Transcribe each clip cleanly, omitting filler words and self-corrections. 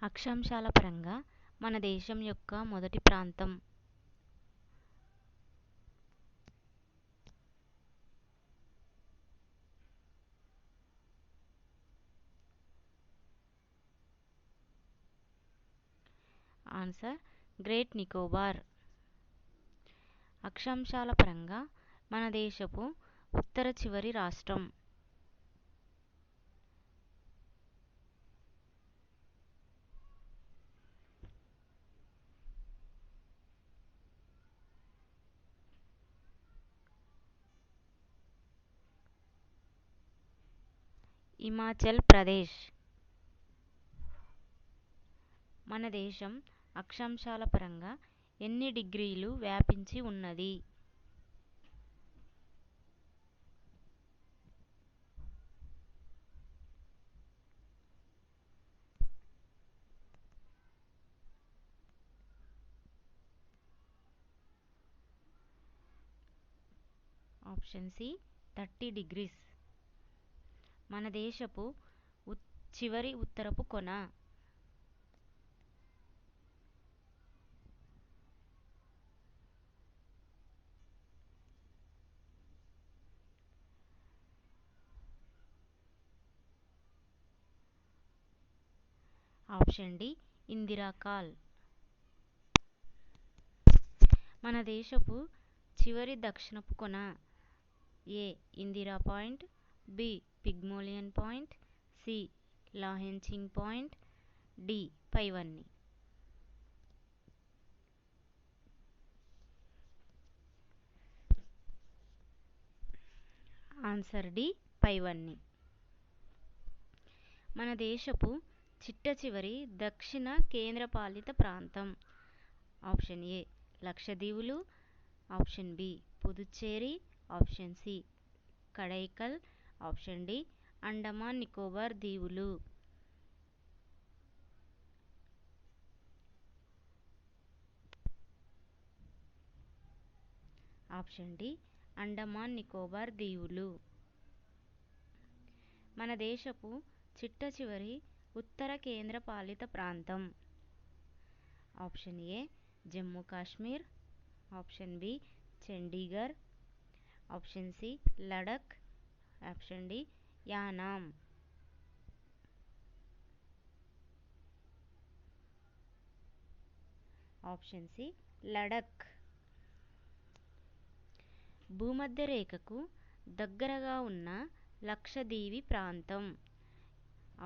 అక్షాంశాల పరంగా మన దేశం యొక్క మొదటి ప్రాంతం. Answer great Nicobar. అక్షాంశాల పరంగా మన దేశపు ఉత్తర చివరి రాష్ట్రం. హిమాచల్ ప్రదేశ్. మన దేశం అక్షాంశాల పరంగా ఎన్ని డిగ్రీలు వ్యాపించి ఉన్నది? Option C 30 degrees. మన దేశపు చివరి ఉత్తరపు కొన. ఆప్షన్ డి ఇందిరాకాల్. మన దేశపు చివరి దక్షిణపు కొన. A Indira point, B Pygmalion point, C లాహెన్చింగ్ పాయింట్, డి పైవన్నీ. ఆన్సర్ డి పైవన్నీ. మన దేశపు చిట్ట చివరి దక్షిణ కేంద్రపాలిత ప్రాంతం. ఆప్షన్ ఏ లక్షద్వీపులు, option B Puducherry, option C Karaikal, option D Andaman Nicobar దీవులు. ఆప్షన్ డి అండమాన్ నికోబార్ దీవులు. మన దేశపు చిట్ట చివరి ఉత్తర కేంద్ర పాలిత ప్రాంతం. Option A Jammu Kashmir, option B Chandigarh, option C Ladakh, option D Yanam. Option C Ladakh. భూమధ్య రేఖకు దగ్గరగా ఉన్న లక్షద్వీప్ ప్రాంతం.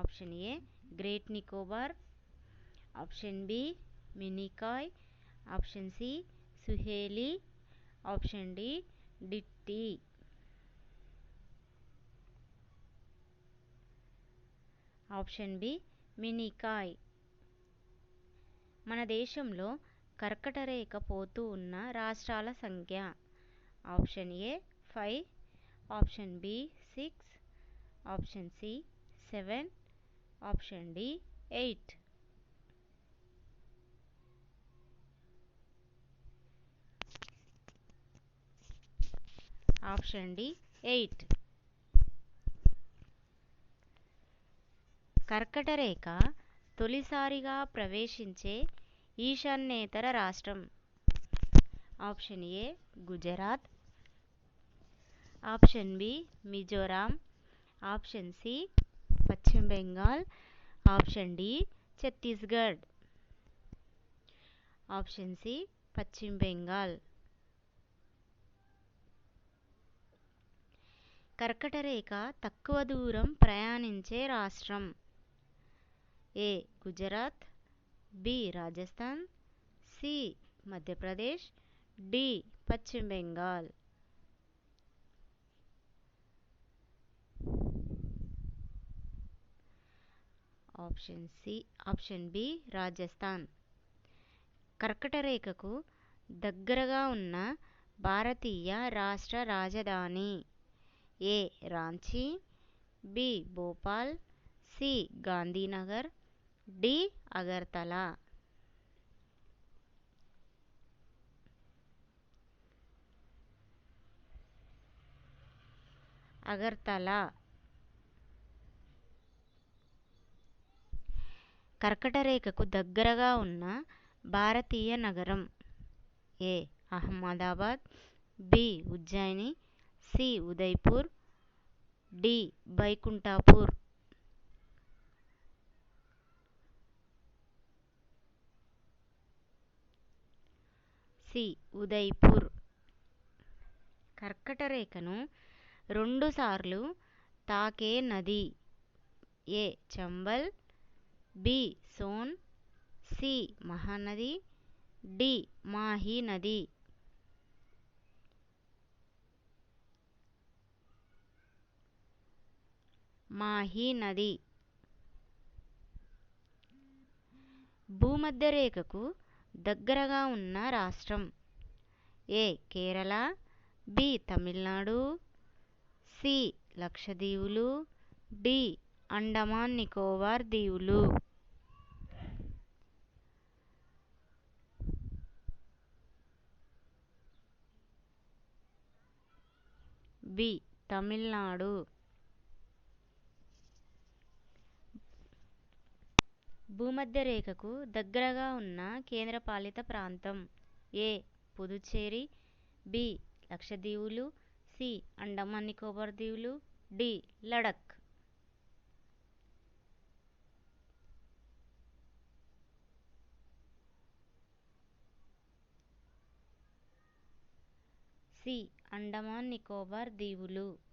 Option A great Nicobar, option B Minicoy, option C Suheli, option D Ditti. Option B Minicoy. మన దేశంలో కర్కట రేఖ పోతూ ఉన్న రాష్ట్రాల సంఖ్య. Option A 5, option B 6, option C 7, option D 8. Option D 8. కర్కట రేఖ తొలిసారిగా ప్రవేశించే ఈశాన్యేతర రాష్ట్రం. Option A Gujarat, option B Mizoram, option C పశ్చిమ Bengal, option D Chhattisgarh. Option C పశ్చిమ బెంగాల్. కర్కట రేఖ తక్కువ దూరం ప్రయాణించే రాష్ట్రం. A Gujarat, B Rajasthan, C Madhya Pradesh, D పశ్చిమ బెంగాల్. Option B Rajasthan. కర్కట రేఖకు దగ్గరగా ఉన్న భారతీయ రాష్ట్ర రాజధాని. A Ranchi, B Bhopal, C Gandhinagar, D Agartala. Agartala. కర్కటరేఖకు దగ్గరగా ఉన్న భారతీయ నగరం. A Ahmedabad, B Ujjain, C Udaipur, D Baikunthpur. C Udaipur. కర్కటరేఖను రెండుసార్లు తాకే నది. A Chambal, B Son, C Mahanadi, D Mahi నది. మాహీ నది. భూమధ్యరేఖకు దగ్గరగా ఉన్న రాష్ట్రం. A Kerala, B Tamil Nadu, C లక్షద్వీపులు, డి అండమాన్ నికోబార్ దీవులు. బి తమిళనాడు. భూమధ్యరేఖకు దగ్గరగా ఉన్న కేంద్రపాలిత ప్రాంతం. ఏ పుదుచ్చేరి, బి లక్షద్వీపులు, సి అండమాన్ నికోబార్ దీవులు, డి లడఖ్. సి అండమాన్ నికోబార్ దీవులు.